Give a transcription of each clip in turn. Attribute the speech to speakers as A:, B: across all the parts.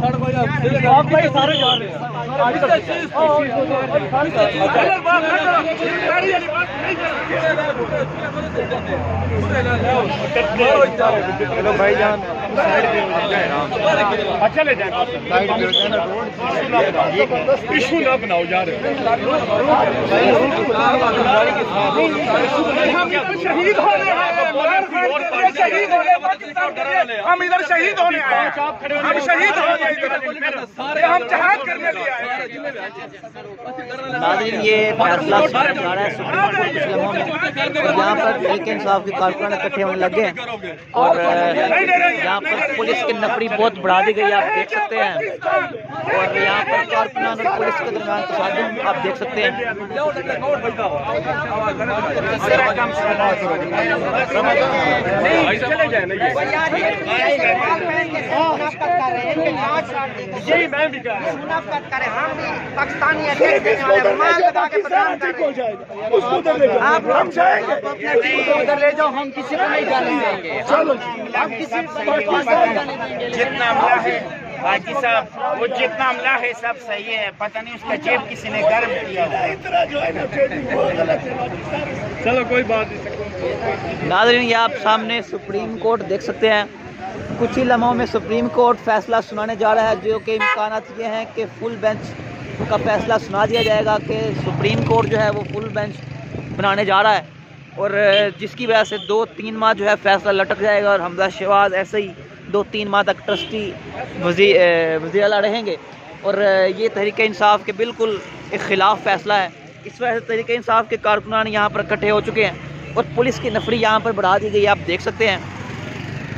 A: आप भाई सारे जा रहे हैं।
B: चलो भाईजान साइड पे हो जाए आराम से।
A: अच्छा ले जाए
B: साइड पे हो जाए ना,
A: इशू ना बनाओ यार। शहीद होने शहीद होने हम इधर शहीद होने आए हैं। हम शहीद होने हम जहाद करने लिए आए हैं।
C: नाज़रीन, ये फैसला सुना जा रहा है सुप्रीम कोर्ट कुछ लम्हों में। यहाँ पर तहरीक इंसाफ के कारकुनान इकट्ठे होने लगे हैं और यहाँ पर पुलिस की नफरी बहुत बढ़ा दी गई है, आप देख सकते हैं। और यहाँ पर कारकुनान और पुलिस के दरमियान तसादुम आप देख सकते हैं।
A: यही मैं भी कह रहा
D: आप हम जाएंगे उधर ले जाओ, हम किसी को नहीं जाने देंगे। चलो हम किसी
E: जितना हमला है बाजी साहब, वो जितना हमला है सब सही है, पता नहीं उसका जेब किसी ने गर्म किया।
A: चलो कोई बात नहीं।
C: नाज़रीन, ये आप सामने सुप्रीम कोर्ट देख सकते हैं। कुछ ही लम्हों में सुप्रीम कोर्ट फैसला सुनाने जा रहा है, जो कि इम्कानात ये हैं कि फुल बेंच का फैसला सुना दिया जाएगा कि सुप्रीम कोर्ट जो है वो फुल बेंच बनाने जा रहा है। और जिसकी वजह से 2-3 माह जो है फैसला लटक जाएगा और हमजा शहबाज ऐसे ही 2-3 माह तक ट्रस्टी वज़ीर आला रहेंगे। और ये तहरीक इंसाफ के बिल्कुल एक ख़िलाफ़ फ़ैसला है। इस वजह से तहरीक इंसाफ के कारकुनान यहाँ पर इकट्ठे हो चुके हैं और पुलिस की नफरी यहाँ पर बढ़ा दी गई, आप देख सकते हैं।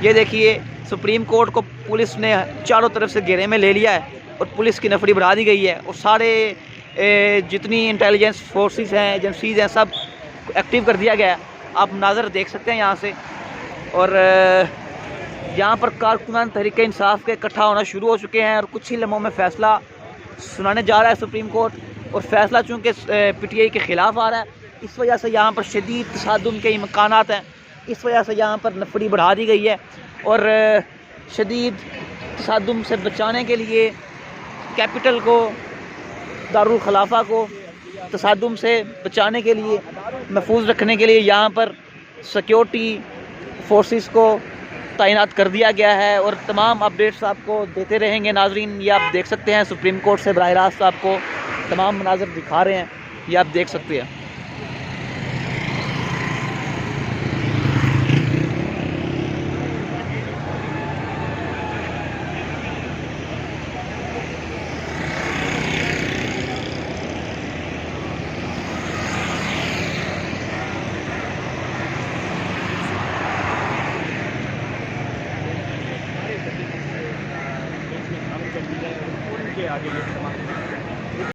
C: ये देखिए, सुप्रीम कोर्ट को पुलिस ने चारों तरफ से घेरे में ले लिया है और पुलिस की नफरी बढ़ा दी गई है। और सारे जितनी इंटेलिजेंस फोर्सेस हैं, एजेंसीज़ हैं, सब एक्टिव कर दिया गया है। आप नाज़र देख सकते हैं यहाँ से। और यहाँ पर कारकुनान तहरीक इंसाफ के इकट्ठा होना शुरू हो चुके हैं और कुछ ही लम्हों में फ़ैसला सुनाने जा रहा है सुप्रीम कोर्ट। और फैसला चूँकि PTI के ख़िलाफ़ आ रहा है, इस वजह से यहाँ पर शदीद तसादुम के इम्कानात हैं। इस वजह से यहाँ पर नफरी बढ़ा दी गई है और शदीद तसादुम से बचाने के लिए कैपिटल को, दारुल खलाफा को तसादुम से बचाने के लिए, महफूज रखने के लिए यहाँ पर सिक्योरिटी फोर्सेस को तैनात कर दिया गया है। और तमाम अपडेट्स आपको देते रहेंगे। नाजरीन, ये आप देख सकते हैं सुप्रीम कोर्ट से बराह रास्त आपको तमाम मनाज़र दिखा रहे हैं, ये आप देख सकते हैं।
A: आगे